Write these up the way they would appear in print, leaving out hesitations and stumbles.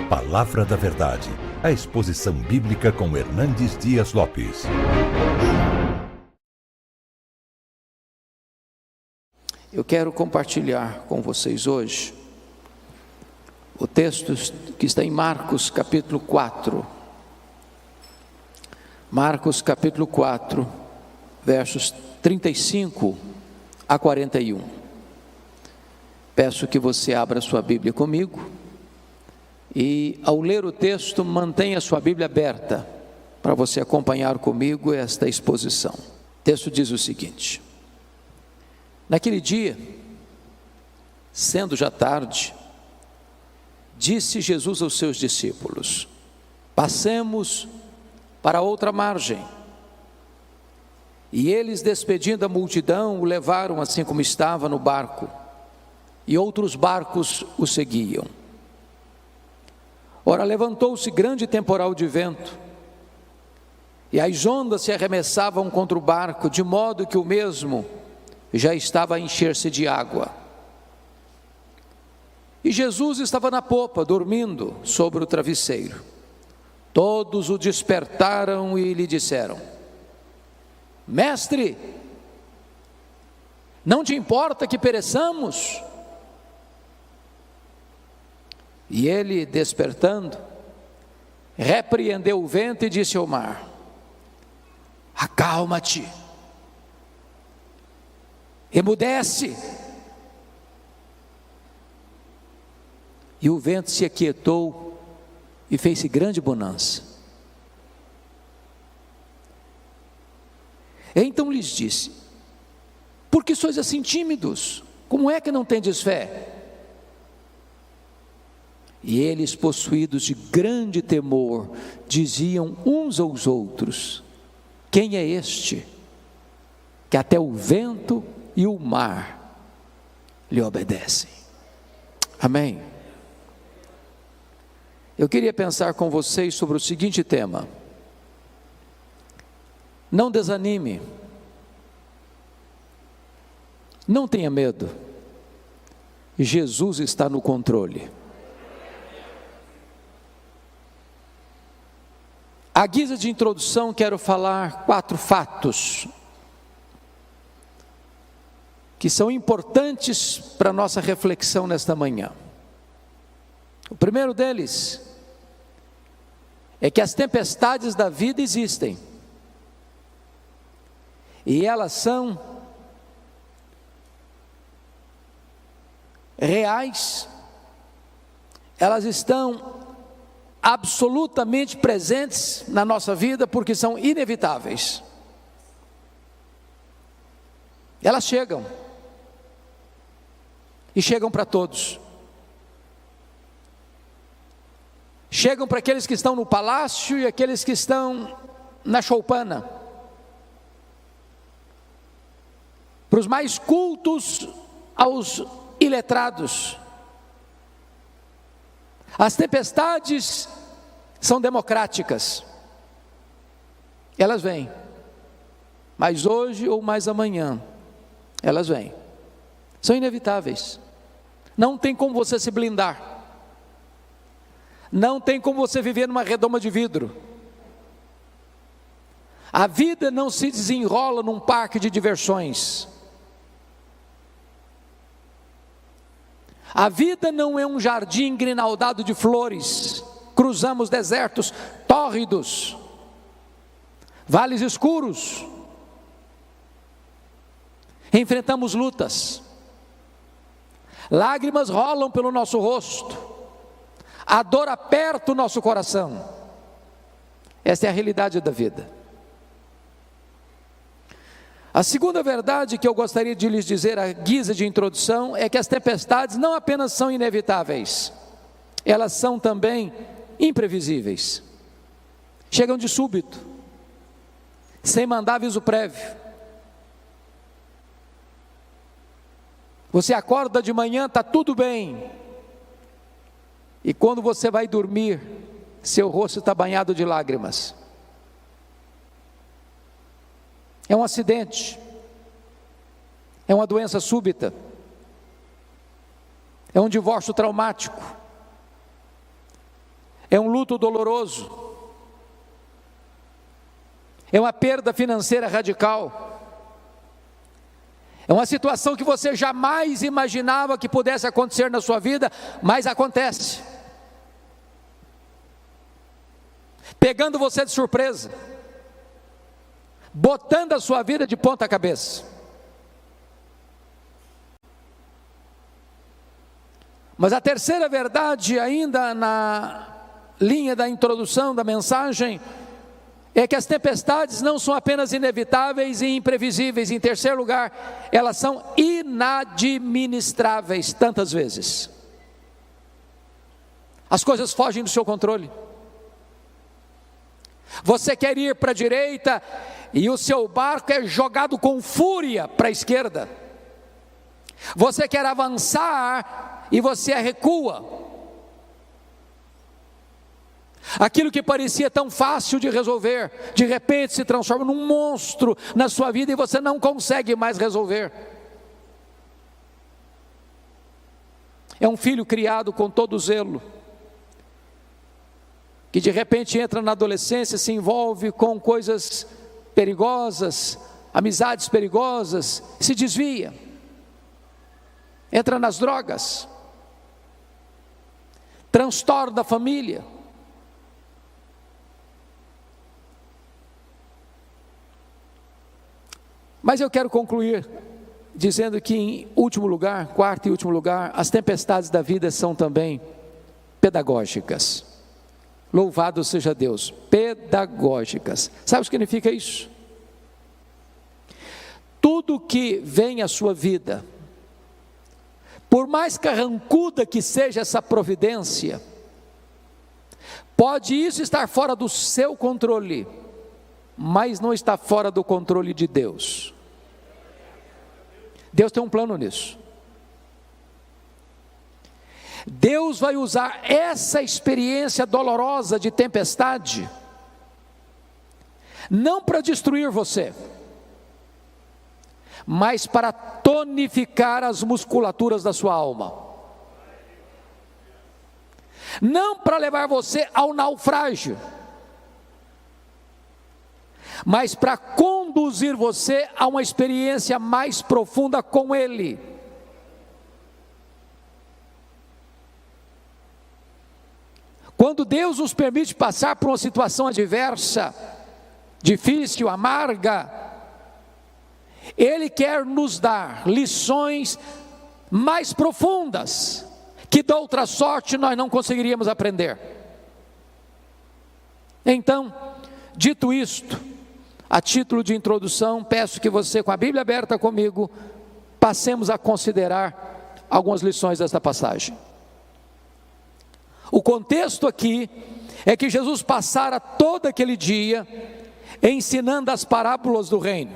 Palavra da Verdade, a exposição bíblica com Hernandes Dias Lopes. Eu quero compartilhar com vocês hoje o texto que está em Marcos capítulo 4. Marcos capítulo 4, versos 35 a 41. Peço que você abra sua Bíblia comigo e, ao ler o texto, mantenha sua Bíblia aberta para você acompanhar comigo esta exposição. O texto diz o seguinte: naquele dia, sendo já tarde, disse Jesus aos seus discípulos: passemos para outra margem. E eles, despedindo a multidão, o levaram assim como estava no barco, e outros barcos o seguiam. Ora, levantou-se grande temporal de vento, e as ondas se arremessavam contra o barco, de modo que o mesmo já estava a encher-se de água. E Jesus estava na popa, dormindo sobre o travesseiro. Todos o despertaram e lhe disseram: Mestre, não te importa que pereçamos? E ele, despertando, repreendeu o vento e disse ao mar: acalma-te, emudece. E o vento se aquietou e fez-se grande bonança. Então lhes disse: por que sois assim tímidos? Como é que não tendes fé? E eles, possuídos de grande temor, diziam uns aos outros: quem é este, que até o vento e o mar lhe obedecem? Amém? Eu queria pensar com vocês sobre o seguinte tema: não desanime, não tenha medo, Jesus está no controle. À guisa de introdução, quero falar 4 fatos que são importantes para a nossa reflexão nesta manhã. O primeiro deles é que as tempestades da vida existem, e elas são reais, elas estão absolutamente presentes na nossa vida, porque são inevitáveis. Elas chegam, e chegam para todos. Chegam para aqueles que estão no palácio e aqueles que estão na choupana, para os mais cultos aos iletrados. As tempestades são democráticas, elas vêm, mas hoje ou mais amanhã, elas vêm, são inevitáveis, não tem como você se blindar, não tem como você viver numa redoma de vidro. A vida não se desenrola num parque de diversões. A vida não é um jardim grinaldado de flores. Cruzamos desertos tórridos, vales escuros, enfrentamos lutas, lágrimas rolam pelo nosso rosto, a dor aperta o nosso coração. Esta é a realidade da vida. A segunda verdade que eu gostaria de lhes dizer à guisa de introdução é que as tempestades não apenas são inevitáveis, elas são também imprevisíveis. Chegam de súbito, sem mandar aviso prévio. Você acorda de manhã, está tudo bem, e quando você vai dormir, seu rosto está banhado de lágrimas. É um acidente, é uma doença súbita, é um divórcio traumático, é um luto doloroso, é uma perda financeira radical, é uma situação que você jamais imaginava que pudesse acontecer na sua vida, mas acontece, pegando você de surpresa, botando a sua vida de ponta cabeça. Mas a terceira verdade, ainda na linha da introdução da mensagem, é que as tempestades não são apenas inevitáveis e imprevisíveis. Em terceiro lugar, elas são inadministráveis tantas vezes. As coisas fogem do seu controle. Você quer ir para a direita e o seu barco é jogado com fúria para a esquerda. Você quer avançar e você recua. Aquilo que parecia tão fácil de resolver, de repente se transforma num monstro na sua vida e você não consegue mais resolver. É um filho criado com todo zelo, que de repente entra na adolescência, se envolve com coisas perigosas, amizades perigosas, se desvia, entra nas drogas, transtorna a família. Mas eu quero concluir dizendo que, em último lugar, quarto e último lugar, as tempestades da vida são também pedagógicas. Louvado seja Deus, pedagógicas. Sabe o que significa isso? Tudo que vem à sua vida, por mais carrancuda que seja essa providência, pode isso estar fora do seu controle, mas não está fora do controle de Deus. Deus tem um plano nisso. Deus vai usar essa experiência dolorosa de tempestade, não para destruir você, mas para tonificar as musculaturas da sua alma, não para levar você ao naufrágio, mas para conduzir você a uma experiência mais profunda com Ele. Quando Deus nos permite passar por uma situação adversa, difícil, amarga, Ele quer nos dar lições mais profundas, que de outra sorte nós não conseguiríamos aprender. Então, dito isto, a título de introdução, peço que você, com a Bíblia aberta comigo, passemos a considerar algumas lições desta passagem. O contexto aqui é que Jesus passara todo aquele dia ensinando as parábolas do reino.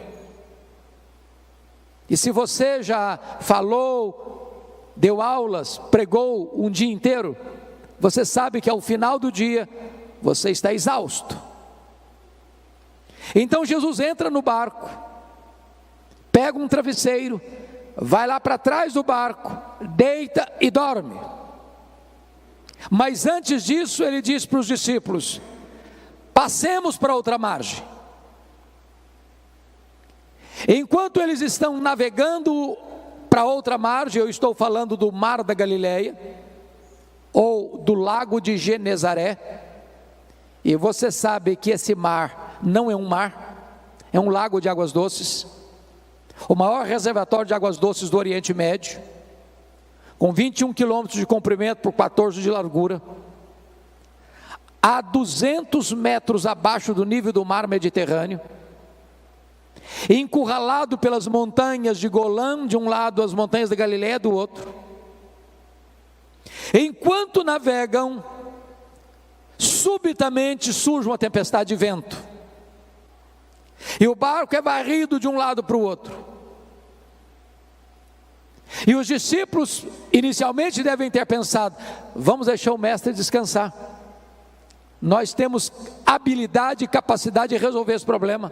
E se você já falou, deu aulas, pregou um dia inteiro, você sabe que ao final do dia você está exausto. Então Jesus entra no barco, pega um travesseiro, vai lá para trás do barco, deita e dorme. Mas antes disso ele diz para os discípulos: passemos para outra margem. Enquanto eles estão navegando para outra margem, eu estou falando do Mar da Galileia, ou do Lago de Genezaré, e você sabe que esse mar não é um mar, é um lago de águas doces, o maior reservatório de águas doces do Oriente Médio, com 21 quilômetros de comprimento por 14 de largura, a 200 metros abaixo do nível do mar Mediterrâneo, encurralado pelas montanhas de Golã de um lado, as montanhas da Galileia do outro. Enquanto navegam, subitamente surge uma tempestade de vento, e o barco é varrido de um lado para o outro. E os discípulos inicialmente devem ter pensado: vamos deixar o mestre descansar, nós temos habilidade e capacidade de resolver esse problema.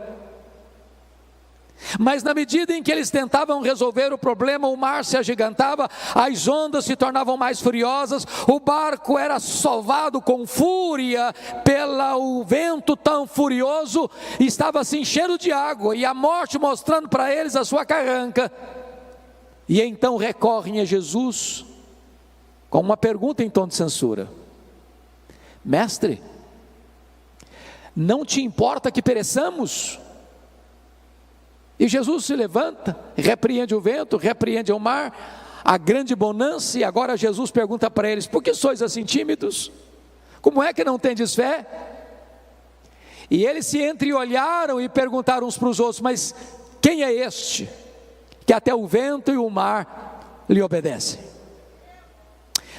Mas na medida em que eles tentavam resolver o problema, o mar se agigantava, as ondas se tornavam mais furiosas, o barco era sovado com fúria pelo vento tão furioso, estava se enchendo de água, e a morte mostrando para eles a sua carranca. E então recorrem a Jesus com uma pergunta em tom de censura: Mestre, não te importa que pereçamos? E Jesus se levanta, repreende o vento, repreende o mar, a grande bonança, e agora Jesus pergunta para eles: por que sois assim tímidos? Como é que não tendes fé? E eles se entreolharam e perguntaram uns para os outros: mas quem é este, que até o vento e o mar lhe obedecem?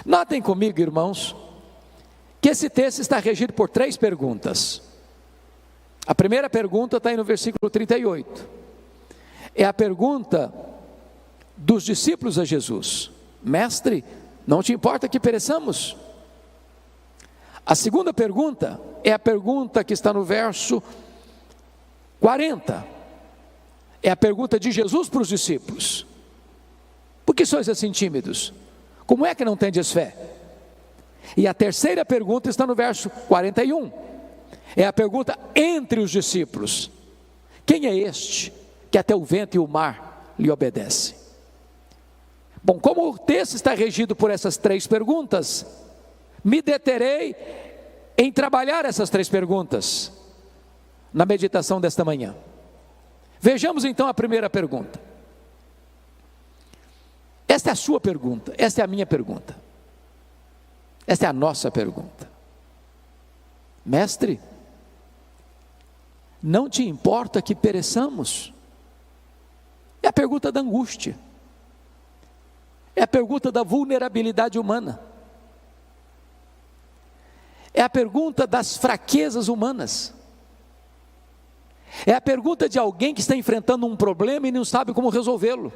Notem comigo, irmãos, que esse texto está regido por 3 perguntas. A primeira pergunta está aí no versículo 38. É a pergunta dos discípulos a Jesus: Mestre, não te importa que pereçamos? A segunda pergunta é a pergunta que está no verso 40. É a pergunta de Jesus para os discípulos: por que sois assim tímidos? Como é que não tendes fé? E a terceira pergunta está no verso 41. É a pergunta entre os discípulos: quem é este que até o vento e o mar lhe obedecem? Bom, como o texto está regido por essas 3 perguntas, me deterei em trabalhar essas 3 perguntas na meditação desta manhã. Vejamos então a primeira pergunta. Esta é a sua pergunta, esta é a minha pergunta, esta é a nossa pergunta: Mestre, não te importa que pereçamos? É a pergunta da angústia, é a pergunta da vulnerabilidade humana, é a pergunta das fraquezas humanas, é a pergunta de alguém que está enfrentando um problema e não sabe como resolvê-lo,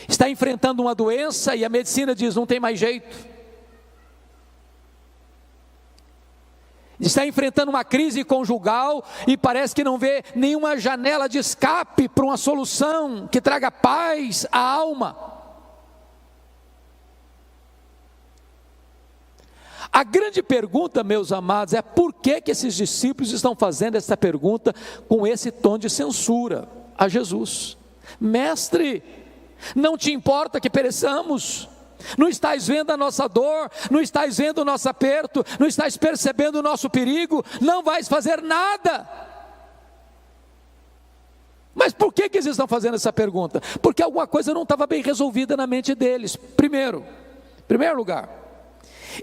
está enfrentando uma doença e a medicina diz: não tem mais jeito. Está enfrentando uma crise conjugal e parece que não vê nenhuma janela de escape para uma solução que traga paz à alma. A grande pergunta, meus amados, é por que esses discípulos estão fazendo essa pergunta com esse tom de censura a Jesus? Mestre, não te importa que pereçamos? Não estás vendo a nossa dor? Não estás vendo o nosso aperto? Não estás percebendo o nosso perigo? Não vais fazer nada. Mas por que eles estão fazendo essa pergunta? Porque alguma coisa não estava bem resolvida na mente deles. Primeiro lugar,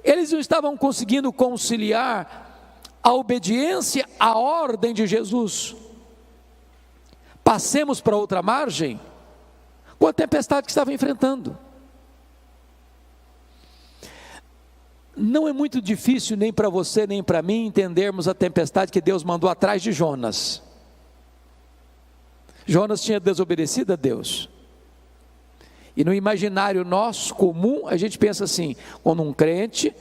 eles não estavam conseguindo conciliar a obediência à ordem de Jesus: passemos para outra margem, com a tempestade que estava enfrentando. Não é muito difícil nem para você nem para mim entendermos a tempestade que Deus mandou atrás de Jonas. Jonas tinha desobedecido a Deus. E no imaginário nosso comum, a gente pensa assim: quando um crente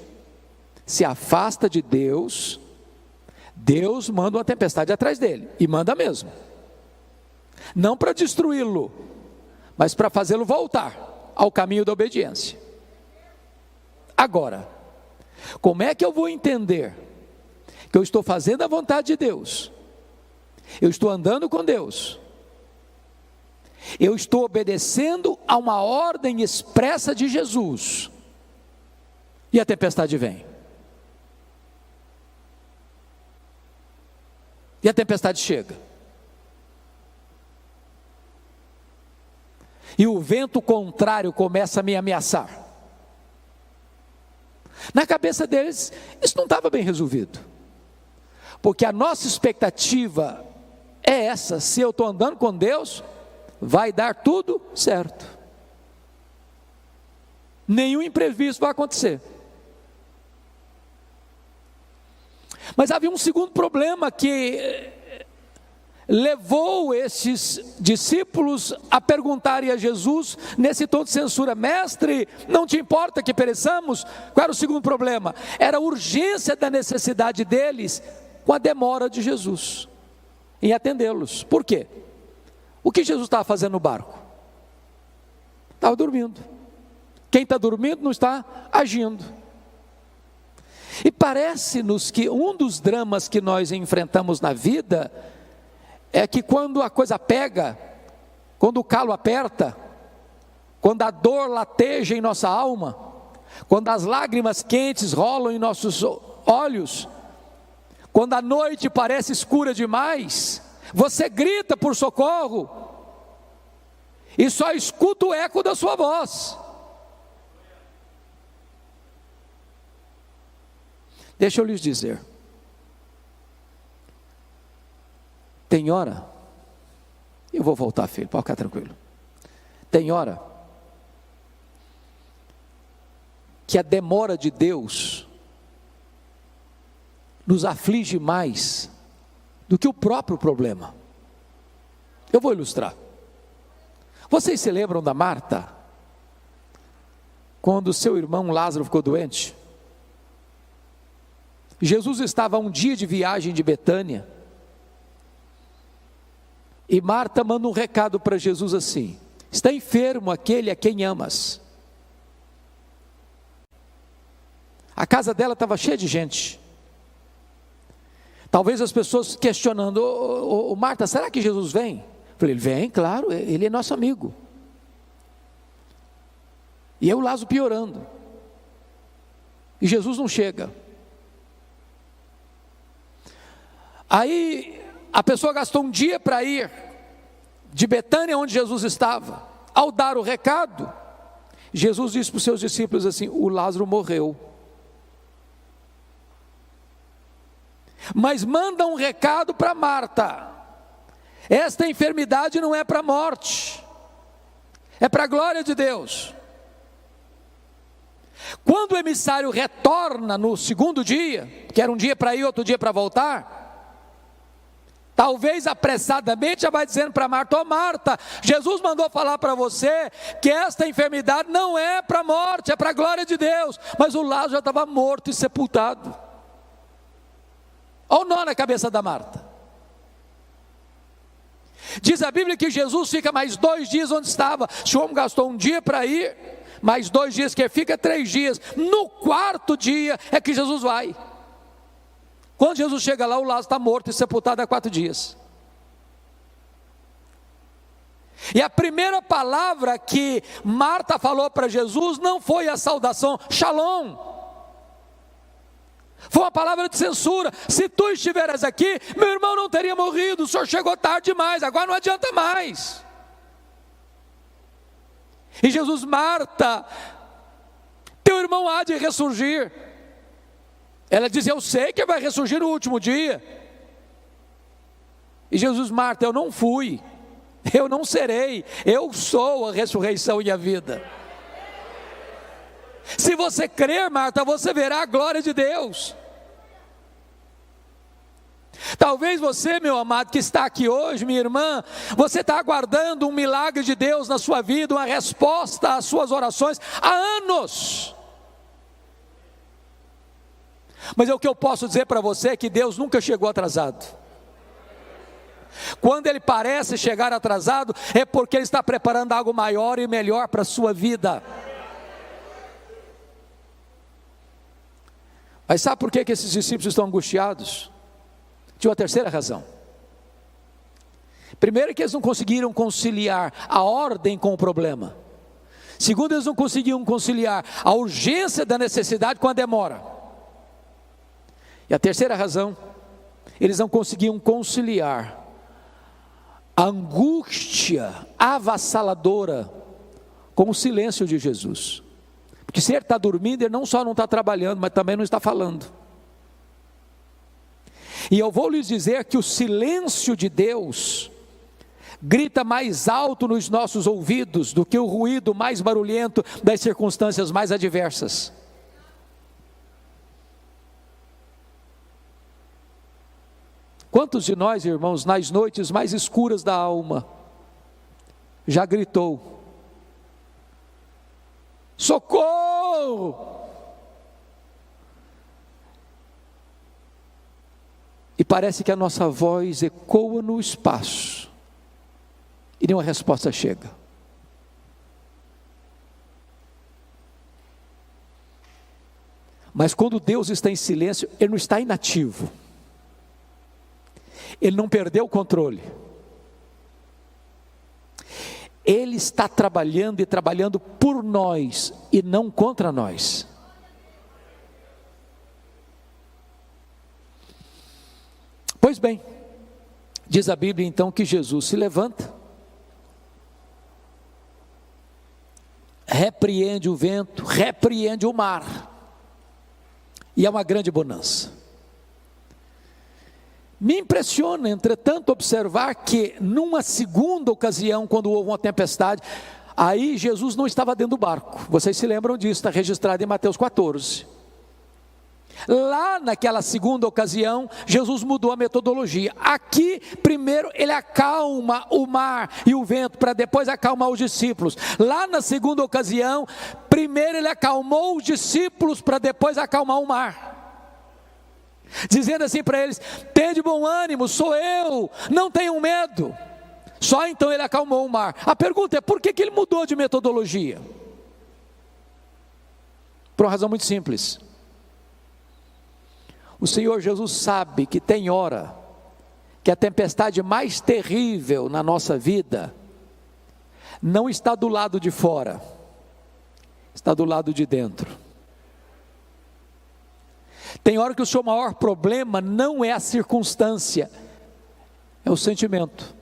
se afasta de Deus, Deus manda uma tempestade atrás dele, e manda mesmo. Não para destruí-lo, mas para fazê-lo voltar ao caminho da obediência. Agora, como é que eu vou entender que eu estou fazendo a vontade de Deus, eu estou andando com Deus, eu estou obedecendo a uma ordem expressa de Jesus, e a tempestade vem? E a tempestade chega, e o vento contrário começa a me ameaçar. Na cabeça deles, isso não estava bem resolvido, porque a nossa expectativa é essa: se eu estou andando com Deus, vai dar tudo certo, nenhum imprevisto vai acontecer. Mas havia um segundo problema que levou esses discípulos a perguntarem a Jesus nesse tom de censura: Mestre, não te importa que pereçamos? Qual era o segundo problema? Era a urgência da necessidade deles com a demora de Jesus. em atendê-los. Por quê? O que Jesus estava fazendo no barco? Estava dormindo. Quem está dormindo não está agindo. E parece-nos que um dos dramas que nós enfrentamos na vida é que quando a coisa pega, quando o calo aperta, quando a dor lateja em nossa alma, quando as lágrimas quentes rolam em nossos olhos, quando a noite parece escura demais, você grita por socorro e só escuta o eco da sua voz. Deixa eu lhes dizer, tem hora, eu vou voltar, filho, pode ficar tranquilo. Tem hora que a demora de Deus nos aflige mais do que o próprio problema. Eu vou ilustrar. Vocês se lembram da Marta? Quando seu irmão Lázaro ficou doente? Jesus estava a um dia de viagem de Betânia, e Marta manda um recado para Jesus assim: está enfermo aquele a quem amas. A casa dela estava cheia de gente. Talvez as pessoas questionando: Marta, será que Jesus vem? Eu falei: ele vem, claro, ele é nosso amigo. E eu, Lázaro, piorando, e Jesus não chega. Aí a pessoa gastou um dia para ir de Betânia, onde Jesus estava. Ao dar o recado, Jesus disse para os seus discípulos assim: o Lázaro morreu. Mas manda um recado para Marta: esta enfermidade não é para a morte, é para a glória de Deus. Quando o emissário retorna no segundo dia, que era um dia para ir, outro dia para voltar, talvez apressadamente já vai dizendo para Marta: ô Marta, Jesus mandou falar para você que esta enfermidade não é para a morte, é para a glória de Deus. Mas o Lázaro já estava morto e sepultado. Olha o nó na cabeça da Marta. Diz a Bíblia que Jesus fica mais 2 dias onde estava. Se o homem gastou um dia para ir, mais 2 dias que fica, 3 dias. No 4º dia é que Jesus vai. Quando Jesus chega lá, o Lázaro está morto e sepultado há 4 dias. E a primeira palavra que Marta falou para Jesus não foi a saudação Shalom. Foi uma palavra de censura: se tu estiveras aqui, meu irmão não teria morrido, o senhor chegou tarde demais, agora não adianta mais. E Jesus: Marta, teu irmão há de ressurgir. Ela diz: eu sei que vai ressurgir no último dia. E Jesus: Marta, eu não fui, eu não serei, eu sou a ressurreição e a vida. Se você crer, Marta, você verá a glória de Deus. Talvez você, meu amado, que está aqui hoje, minha irmã, você está aguardando um milagre de Deus na sua vida, uma resposta às suas orações há anos. Mas o que eu posso dizer para você é que Deus nunca chegou atrasado. Quando Ele parece chegar atrasado, é porque Ele está preparando algo maior e melhor para a sua vida. Mas sabe por que esses discípulos estão angustiados? Tinha uma terceira razão. Primeiro, que eles não conseguiram conciliar a ordem com o problema. Segundo, eles não conseguiam conciliar a urgência da necessidade com a demora. E a terceira razão, eles não conseguiam conciliar a angústia avassaladora com o silêncio de Jesus. Porque se ele está dormindo, ele não só não está trabalhando, mas também não está falando. E eu vou lhes dizer que o silêncio de Deus grita mais alto nos nossos ouvidos do que o ruído mais barulhento das circunstâncias mais adversas. Quantos de nós, irmãos, nas noites mais escuras da alma, já gritou: socorro! e parece que a nossa voz ecoa no espaço, e nenhuma resposta chega. Mas quando Deus está em silêncio, Ele não está inativo, Ele não perdeu o controle, Ele está trabalhando e trabalhando por nós e não contra nós. Pois bem, diz a Bíblia então que Jesus se levanta, repreende o vento, repreende o mar, e é uma grande bonança. Me impressiona, entretanto, observar que numa segunda ocasião, quando houve uma tempestade, aí Jesus não estava dentro do barco. Vocês se lembram disso, está registrado em Mateus 14. Lá naquela segunda ocasião, Jesus mudou a metodologia. Aqui, primeiro ele acalma o mar e o vento, para depois acalmar os discípulos. Lá na segunda ocasião, primeiro ele acalmou os discípulos, para depois acalmar o mar, dizendo assim para eles: tende bom ânimo, sou eu, não tenham medo. Só então ele acalmou o mar. A pergunta é: por que ele mudou de metodologia? Por uma razão muito simples. O Senhor Jesus sabe que tem hora que a tempestade mais terrível na nossa vida não está do lado de fora, está do lado de dentro. Tem hora que o seu maior problema não é a circunstância, é o sentimento.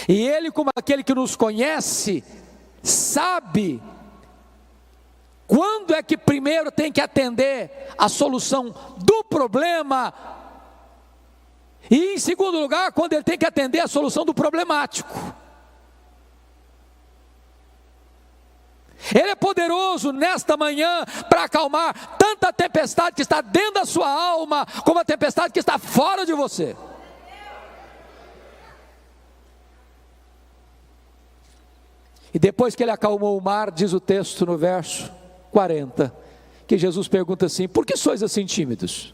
E Ele, como aquele que nos conhece, sabe quando é que primeiro tem que atender a solução do problema, e em segundo lugar, quando ele tem que atender a solução do problemático. Ele é poderoso nesta manhã para acalmar tanta tempestade que está dentro da sua alma, como a tempestade que está fora de você. E depois que ele acalmou o mar, diz o texto no verso 40, que Jesus pergunta assim: por que sois assim tímidos?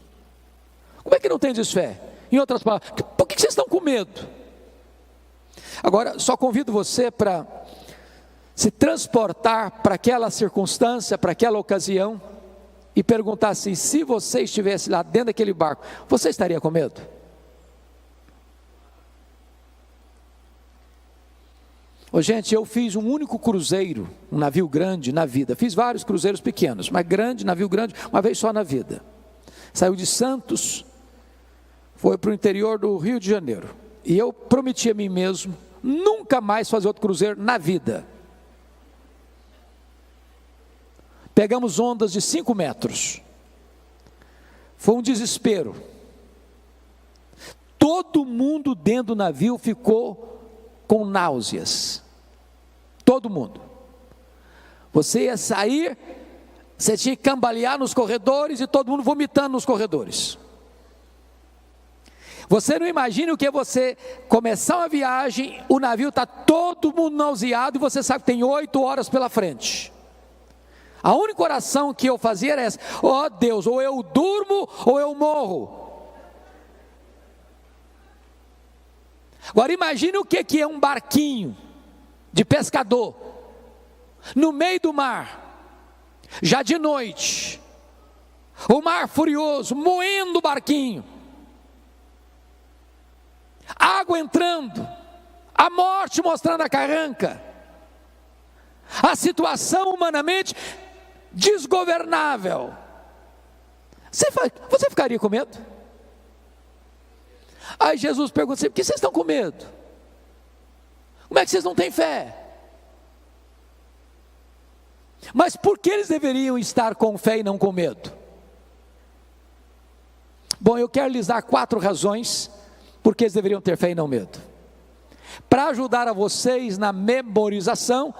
Como é que não tendes fé? Em outras palavras, por que vocês estão com medo? Agora, só convido você para se transportar para aquela circunstância, para aquela ocasião, e perguntar assim: se você estivesse lá dentro daquele barco, você estaria com medo? Ô, gente, eu fiz um único cruzeiro, um navio grande na vida. Fiz vários cruzeiros pequenos, mas grande, navio grande, uma vez só na vida. Saiu de Santos, foi para o interior do Rio de Janeiro. E eu prometi a mim mesmo nunca mais fazer outro cruzeiro na vida. Pegamos ondas de 5 metros. Foi um desespero. Todo mundo dentro do navio ficou com náuseas, todo mundo. Você ia sair, você tinha que cambalear nos corredores, e todo mundo vomitando nos corredores. Você não imagina o que é você começar uma viagem, o navio está todo mundo nauseado, e você sabe que tem 8 horas pela frente. A única oração que eu fazia era essa: ó Deus, ou eu durmo ou eu morro. Agora imagine o que é um barquinho de pescador, no meio do mar, já de noite, o mar furioso, moendo o barquinho, água entrando, a morte mostrando a carranca, a situação humanamente desgovernável. Você ficaria com medo? Aí Jesus pergunta assim: por que vocês estão com medo? Como é que vocês não têm fé? Mas por que eles deveriam estar com fé e não com medo? Bom, eu quero lhes dar 4 razões por que eles deveriam ter fé e não medo. Para ajudar a vocês na memorização,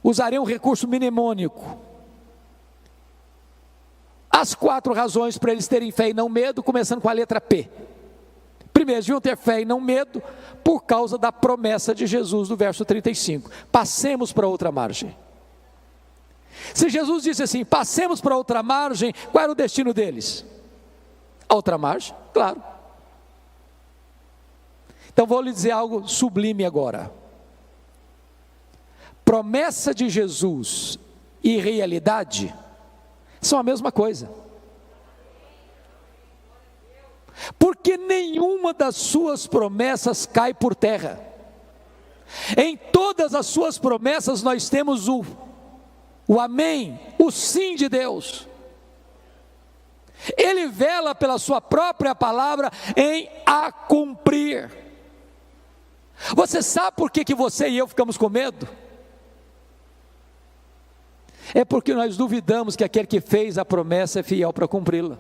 usarei um recurso mnemônico. As 4 razões para eles terem fé e não medo, começando com a letra P. Primeiro, eles deviam ter fé e não medo por causa da promessa de Jesus do verso 35. Passemos para outra margem. Se Jesus disse assim: passemos para outra margem, qual era o destino deles? a outra margem? Claro. Então vou lhe dizer algo sublime agora. Promessa de Jesus e realidade são a mesma coisa. Porque nenhuma das suas promessas cai por terra. Em todas as suas promessas nós temos o amém, o sim de Deus. Ele vela pela sua própria palavra em a cumprir. Você sabe por que você e eu ficamos com medo? É porque nós duvidamos que aquele que fez a promessa é fiel para cumpri-la.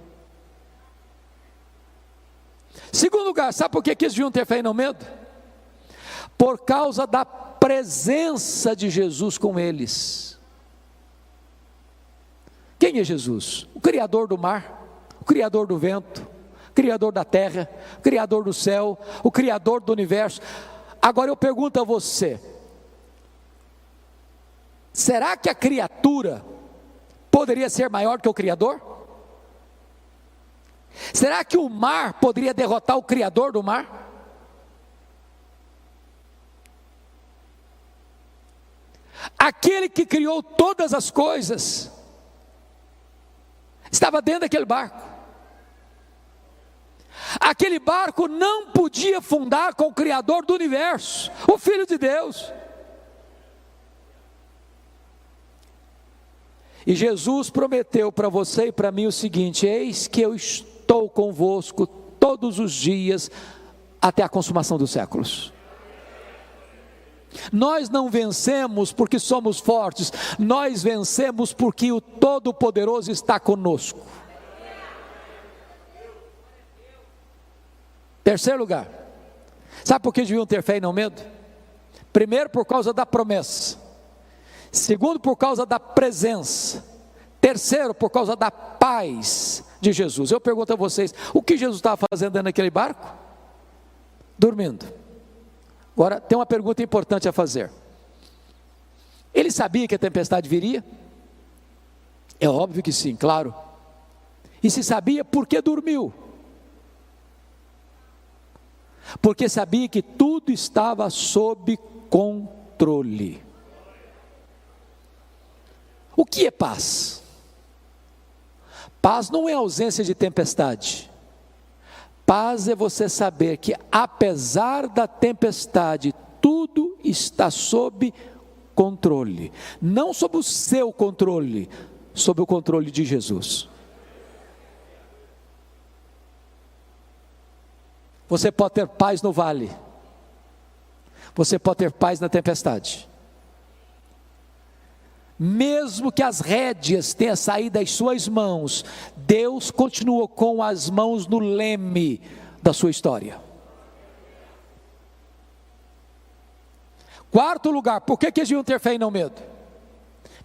Segundo lugar, sabe por que eles deviam ter fé e não medo? Por causa da presença de Jesus com eles. Quem é Jesus? O Criador do mar, o Criador do vento, o Criador da terra, o Criador do céu, o Criador do universo. Agora eu pergunto a você, será que a criatura poderia ser maior que o Criador? Será que o mar poderia derrotar o Criador do mar? Aquele que criou todas as coisas estava dentro daquele barco. Aquele barco não podia afundar com o Criador do universo, o Filho de Deus. E Jesus prometeu para você e para mim o seguinte: eis que eu estou convosco todos os dias até a consumação dos séculos. Nós não vencemos porque somos fortes, nós vencemos porque o Todo-Poderoso está conosco. Terceiro lugar, sabe por que deviam ter fé e não medo? Primeiro, por causa da promessa. Segundo, por causa da presença. Terceiro, por causa da paz de Jesus. Eu pergunto a vocês, o que Jesus estava fazendo dentro daquele barco? Dormindo. Agora, tem uma pergunta importante a fazer. Ele sabia que a tempestade viria? É óbvio que sim, claro. E se sabia, por que dormiu? Porque sabia que tudo estava sob controle. O que é paz? Paz não é ausência de tempestade. Paz é você saber que apesar da tempestade, tudo está sob controle. Não sob o seu controle, sob o controle de Jesus. Você pode ter paz no vale. Você pode ter paz na tempestade. Mesmo que as rédeas tenham saído das suas mãos, Deus continua com as mãos no leme da sua história. Quarto lugar, por que eles deviam ter fé e não medo?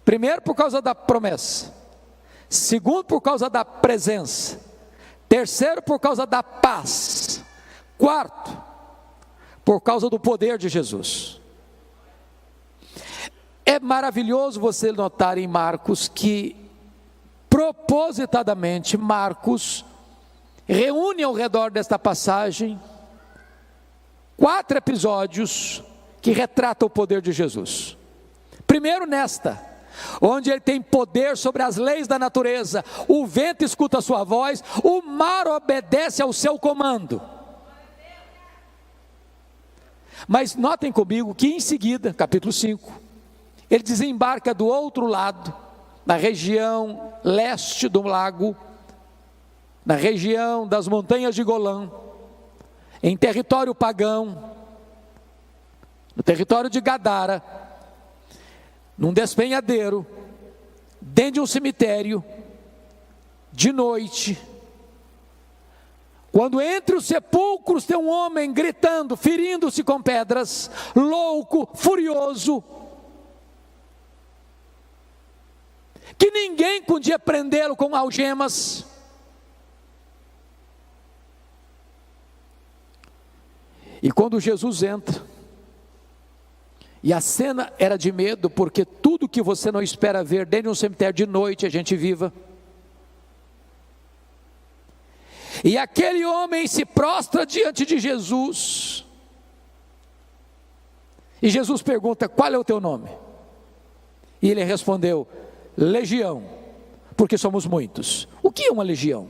Primeiro, por causa da promessa. Segundo, por causa da presença. Terceiro, por causa da paz. Quarto, por causa do poder de Jesus. É maravilhoso você notar em Marcos que, propositadamente, Marcos reúne ao redor desta passagem 4 episódios que retratam o poder de Jesus. Primeiro nesta, onde ele tem poder sobre as leis da natureza, o vento escuta a sua voz, o mar obedece ao seu comando. Mas notem comigo que em seguida, capítulo 5, ele desembarca do outro lado, na região leste do lago, na região das montanhas de Golã, em território pagão, no território de Gadara, num despenhadeiro, dentro de um cemitério, de noite, quando entre os sepulcros tem um homem gritando, ferindo-se com pedras, louco, furioso, que ninguém podia prendê-lo com algemas. E quando Jesus entra, e a cena era de medo, porque tudo que você não espera ver dentro de um cemitério de noite, a gente viva. E aquele homem se prostra diante de Jesus. E Jesus pergunta: qual é o teu nome? E ele respondeu: Legião, porque somos muitos. O que é uma legião?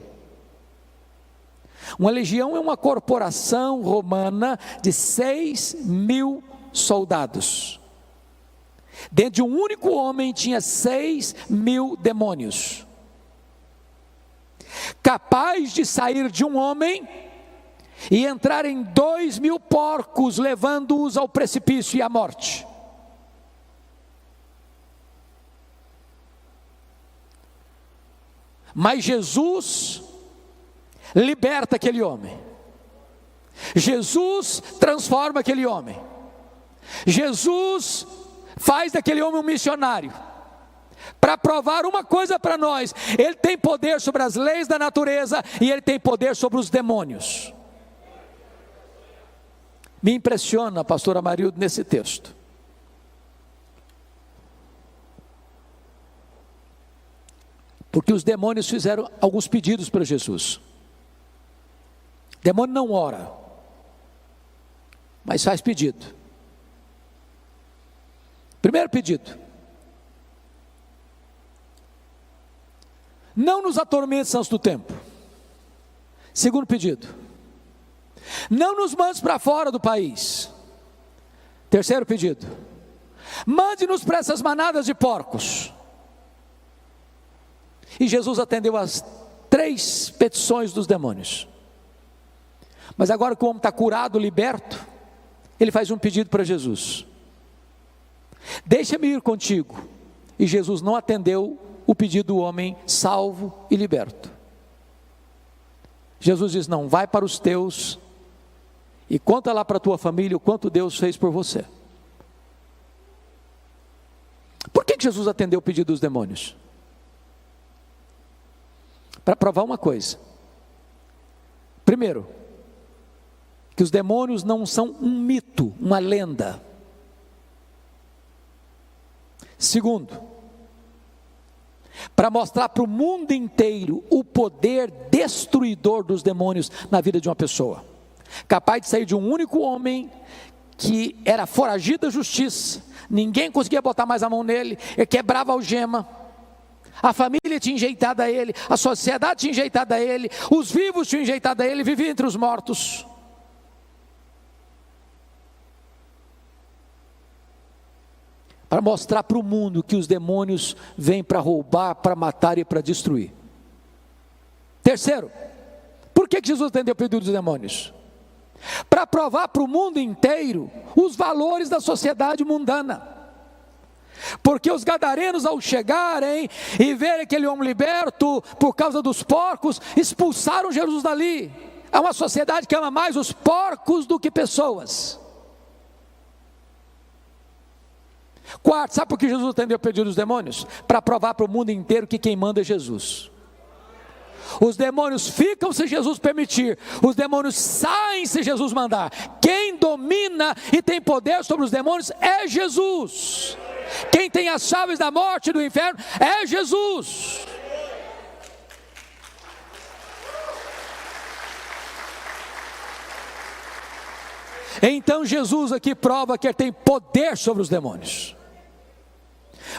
Uma legião é uma corporação romana de 6.000 soldados. Dentro de um único homem tinha 6.000 demônios, capaz de sair de um homem e entrar em 2.000 porcos, levando-os ao precipício e à morte. Mas Jesus liberta aquele homem. Jesus transforma aquele homem. Jesus faz daquele homem um missionário, para provar uma coisa para nós: ele tem poder sobre as leis da natureza e ele tem poder sobre os demônios. Me impressiona, pastor Amarildo, nesse texto, porque os demônios fizeram alguns pedidos para Jesus. O demônio não ora, mas faz pedido. Primeiro pedido: não nos atormentes antes do tempo. Segundo pedido: não nos mandes para fora do país. Terceiro pedido: mande-nos para essas manadas de porcos. E Jesus atendeu as 3 petições dos demônios. Mas agora que o homem está curado, liberto, ele faz um pedido para Jesus: deixa-me ir contigo. E Jesus não atendeu o pedido do homem salvo e liberto. Jesus diz: não, vai para os teus e conta lá para a tua família o quanto Deus fez por você. Por que Jesus atendeu o pedido dos demônios? Para provar uma coisa. Primeiro, que os demônios não são um mito, uma lenda. Segundo, para mostrar para o mundo inteiro o poder destruidor dos demônios na vida de uma pessoa, capaz de sair de um único homem que era foragido da justiça, ninguém conseguia botar mais a mão nele, ele quebrava a algema, a família tinha enjeitado a ele, a sociedade tinha enjeitado a ele, os vivos tinham enjeitado a ele, vivia entre os mortos. Para mostrar para o mundo que os demônios vêm para roubar, para matar e para destruir. Terceiro, por que Jesus atendeu o pedido dos demônios? Para provar para o mundo inteiro os valores da sociedade mundana. Porque os gadarenos, ao chegarem e verem aquele homem liberto por causa dos porcos, expulsaram Jesus dali. É uma sociedade que ama mais os porcos do que pessoas. Quarto, sabe por que Jesus atendeu o pedido dos demônios? Para provar para o mundo inteiro que quem manda é Jesus. Os demônios ficam se Jesus permitir, os demônios saem se Jesus mandar. Quem domina e tem poder sobre os demônios é Jesus. Quem tem as chaves da morte e do inferno é Jesus. Então Jesus aqui prova que ele tem poder sobre os demônios.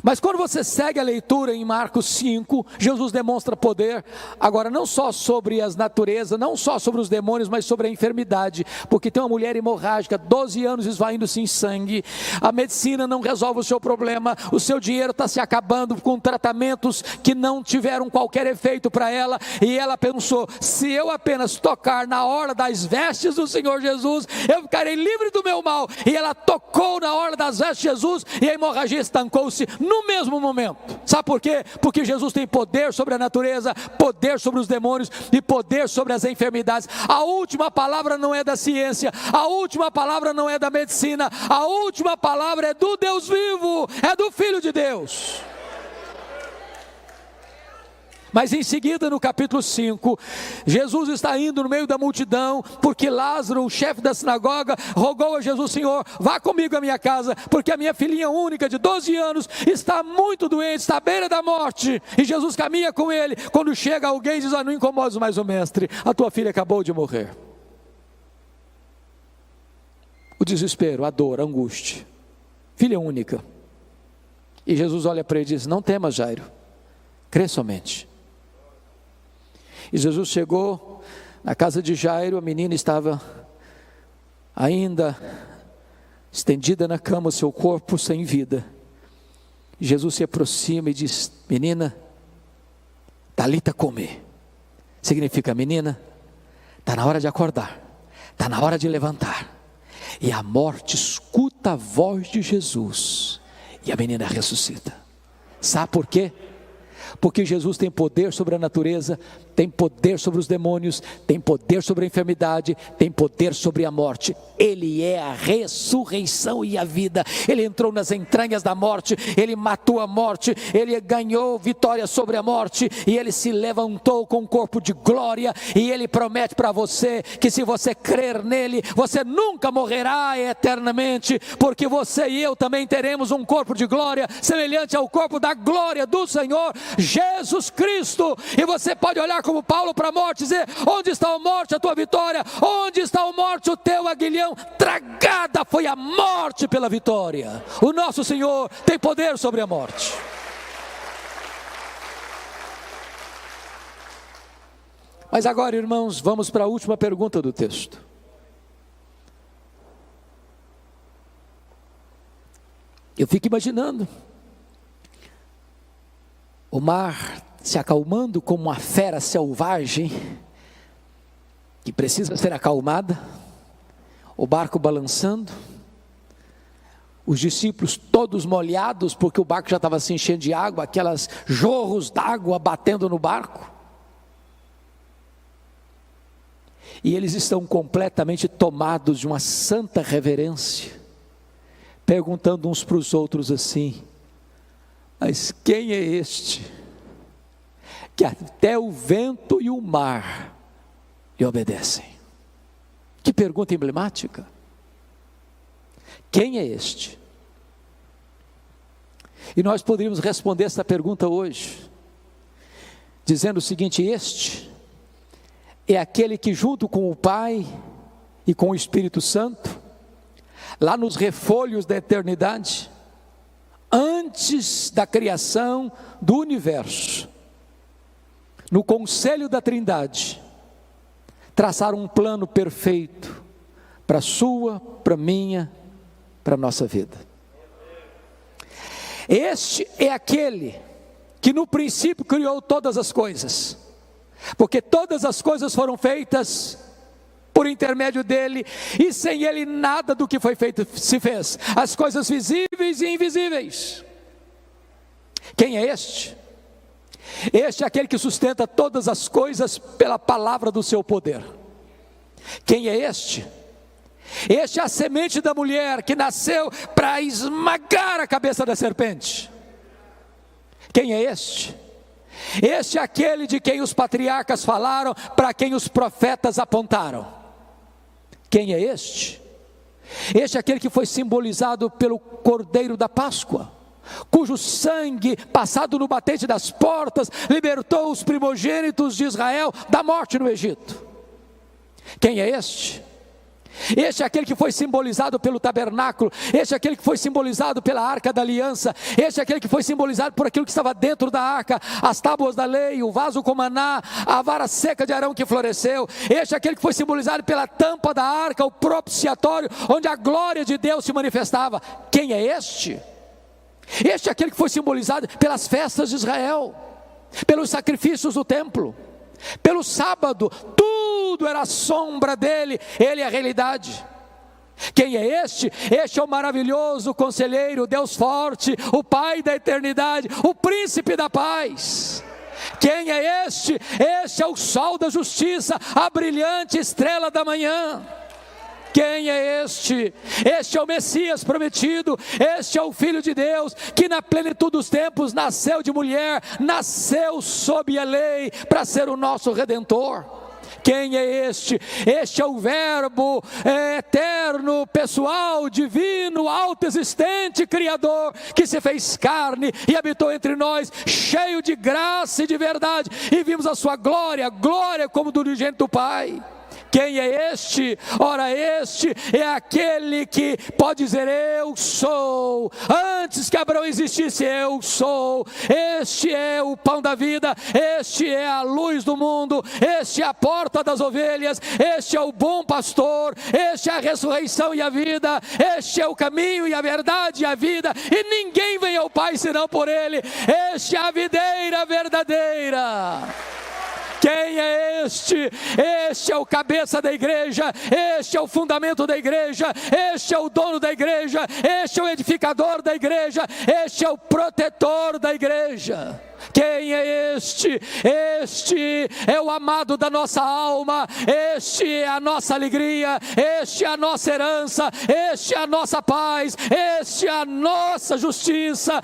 Mas quando você segue a leitura em Marcos 5, Jesus demonstra poder, agora não só sobre as naturezas, não só sobre os demônios, mas sobre a enfermidade, porque tem uma mulher hemorrágica, 12 anos esvaindo-se em sangue, a medicina não resolve o seu problema, o seu dinheiro está se acabando com tratamentos que não tiveram qualquer efeito para ela, e ela pensou: se eu apenas tocar na orla das vestes do Senhor Jesus, eu ficarei livre do meu mal. E ela tocou na orla das vestes de Jesus, e a hemorragia estancou-se no mesmo momento. Sabe por quê? Porque Jesus tem poder sobre a natureza, poder sobre os demônios e poder sobre as enfermidades. A última palavra não é da ciência, a última palavra não é da medicina, a última palavra é do Deus vivo, é do Filho de Deus. Mas em seguida, no capítulo 5, Jesus está indo no meio da multidão, porque Lázaro, o chefe da sinagoga, rogou a Jesus: Senhor, vá comigo à minha casa, porque a minha filhinha única de 12 anos está muito doente, está à beira da morte. E Jesus caminha com ele. Quando chega alguém, diz: não incomodes mais o mestre, a tua filha acabou de morrer. O desespero, a dor, a angústia, filha única. E Jesus olha para ele e diz: não temas, Jairo, crê somente. E Jesus chegou na casa de Jairo, a menina estava ainda estendida na cama, seu corpo sem vida. E Jesus se aproxima e diz: menina, talita cumi. Significa: menina, está na hora de acordar, está na hora de levantar. E a morte escuta a voz de Jesus, e a menina ressuscita. Sabe por quê? Porque Jesus tem poder sobre a natureza, tem poder sobre os demônios, tem poder sobre a enfermidade, tem poder sobre a morte. Ele é a ressurreição e a vida. Ele entrou nas entranhas da morte, ele matou a morte, ele ganhou vitória sobre a morte, e ele se levantou com um corpo de glória. E ele promete para você que, se você crer nele, você nunca morrerá eternamente, porque você e eu também teremos um corpo de glória semelhante ao corpo da glória do Senhor Jesus Cristo. E você pode olhar como Paulo para a morte e dizer: onde está a morte, a tua vitória? Onde está a morte, o teu aguilhão? Tragada foi a morte pela vitória. O nosso Senhor tem poder sobre a morte. Mas agora, irmãos, vamos para a última pergunta do texto. Eu fico imaginando o mar se acalmando como uma fera selvagem que precisa ser acalmada, o barco balançando, os discípulos todos molhados, porque o barco já estava se enchendo de água, aquelas jorros d'água batendo no barco, e eles estão completamente tomados de uma santa reverência, perguntando uns para os outros assim: mas quem é este, que até o vento e o mar lhe obedecem? Que pergunta emblemática. Quem é este? E nós poderíamos responder essa pergunta hoje, dizendo o seguinte: este é aquele que, junto com o Pai e com o Espírito Santo, lá nos refolhos da eternidade, antes da criação do universo, no conselho da Trindade, traçaram um plano perfeito para a sua, para a minha, para a nossa vida. Este é aquele que no princípio criou todas as coisas, porque todas as coisas foram feitas por intermédio dele, e sem ele nada do que foi feito se fez, as coisas visíveis e invisíveis. Quem é este? Este é aquele que sustenta todas as coisas pela palavra do seu poder. Quem é este? Este é a semente da mulher que nasceu para esmagar a cabeça da serpente. Quem é este? Este é aquele de quem os patriarcas falaram, para quem os profetas apontaram. Quem é este? Este é aquele que foi simbolizado pelo Cordeiro da Páscoa, cujo sangue, passado no batente das portas, libertou os primogênitos de Israel da morte no Egito. Quem é este? Este é aquele que foi simbolizado pelo tabernáculo, este é aquele que foi simbolizado pela arca da aliança, este é aquele que foi simbolizado por aquilo que estava dentro da arca, as tábuas da lei, o vaso com maná, a vara seca de Arão que floresceu. Este é aquele que foi simbolizado pela tampa da arca, o propiciatório, onde a glória de Deus se manifestava. Quem é este? Este é aquele que foi simbolizado pelas festas de Israel, pelos sacrifícios do templo, pelo sábado. Tudo era a sombra dele, ele é a realidade. Quem é este? Este é o maravilhoso conselheiro, Deus forte, o Pai da eternidade, o príncipe da paz. Quem é este? Este é o sol da justiça, a brilhante estrela da manhã. Quem é este? Este é o Messias prometido, este é o Filho de Deus, que na plenitude dos tempos nasceu de mulher, nasceu sob a lei, para ser o nosso Redentor. Quem é este? Este é o Verbo eterno, pessoal, divino, autoexistente, Criador, que se fez carne e habitou entre nós, cheio de graça e de verdade, e vimos a sua glória, glória como do unigênito Pai. Quem é este? Ora, este é aquele que pode dizer: eu sou. Antes que Abraão existisse, eu sou. Este é o pão da vida, este é a luz do mundo, este é a porta das ovelhas, este é o bom pastor, este é a ressurreição e a vida, este é o caminho e a verdade e a vida, e ninguém vem ao Pai senão por ele. Este é a videira verdadeira. Quem é este? Este é o cabeça da igreja, este é o fundamento da igreja, este é o dono da igreja, este é o edificador da igreja, este é o protetor da igreja. Quem é este? Este é o amado da nossa alma, este é a nossa alegria, este é a nossa herança, este é a nossa paz, este é a nossa justiça,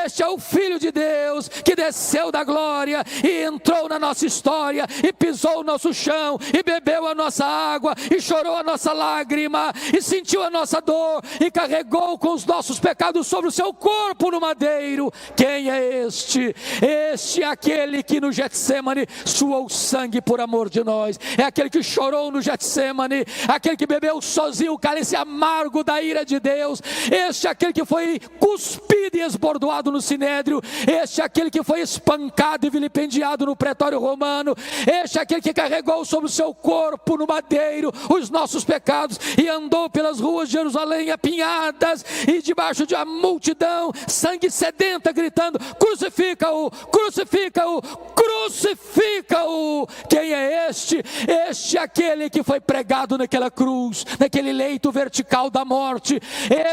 este é o Filho de Deus que desceu da glória e entrou na nossa história e pisou o nosso chão e bebeu a nossa água e chorou a nossa lágrima e sentiu a nossa dor e carregou com os nossos pecados sobre o seu corpo no madeiro. Quem é este? Este é aquele que no Getsemane suou sangue por amor de nós, é aquele que chorou no Getsemane, aquele que bebeu sozinho o cálice amargo da ira de Deus, este é aquele que foi cuspido e esbordoado no sinédrio, este é aquele que foi espancado e vilipendiado no pretório romano, este é aquele que carregou sobre o seu corpo no madeiro os nossos pecados e andou pelas ruas de Jerusalém apinhadas e debaixo de uma multidão sangue sedenta gritando: crucifica-o, crucifica-o, crucifica-o. Quem é este? Este é aquele que foi pregado naquela cruz, naquele leito vertical da morte.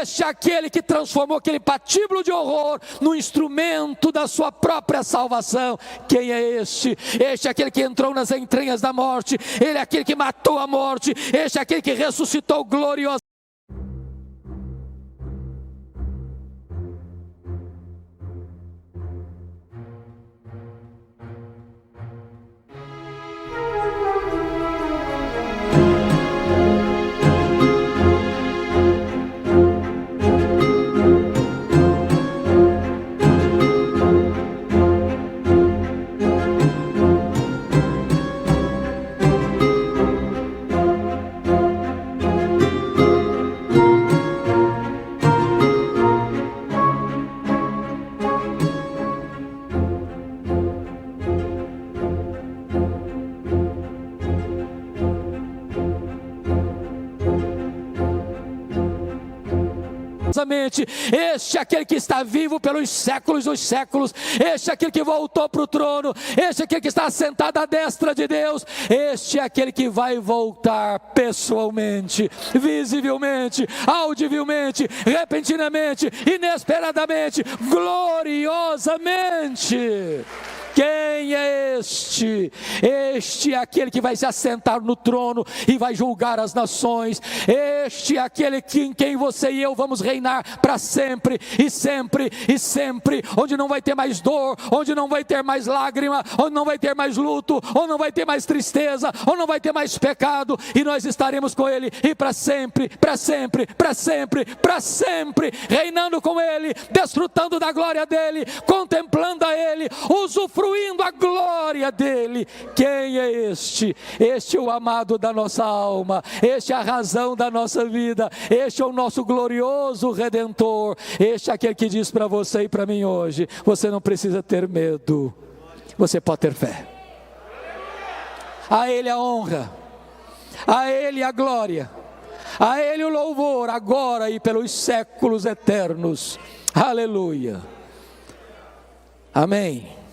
Este é aquele que transformou aquele patíbulo de horror no instrumento da sua própria salvação. Quem é este? Este é aquele que entrou nas entranhas da morte, ele é aquele que matou a morte, este é aquele que ressuscitou glorioso. Este é aquele que está vivo pelos séculos dos séculos, este é aquele que voltou para o trono, este é aquele que está sentado à destra de Deus, este é aquele que vai voltar pessoalmente, visivelmente, audivelmente, repentinamente, inesperadamente, gloriosamente. Quem é este? Este é aquele que vai se assentar no trono e vai julgar as nações. Este é aquele em quem você e eu vamos reinar para sempre e sempre e sempre, onde não vai ter mais dor, onde não vai ter mais lágrima, onde não vai ter mais luto, onde não vai ter mais tristeza, onde não vai ter mais pecado, e nós estaremos com ele e para sempre, para sempre, para sempre, para sempre, reinando com ele, desfrutando da glória dele, contemplando a ele, usufruindo a glória dele. Quem é este? Este é o amado da nossa alma, este é a razão da nossa vida, este é o nosso glorioso Redentor, este é aquele que diz para você e para mim hoje: você não precisa ter medo, você pode ter fé. A ele a honra, a ele a glória, a ele o louvor, agora e pelos séculos eternos. Aleluia. Amém.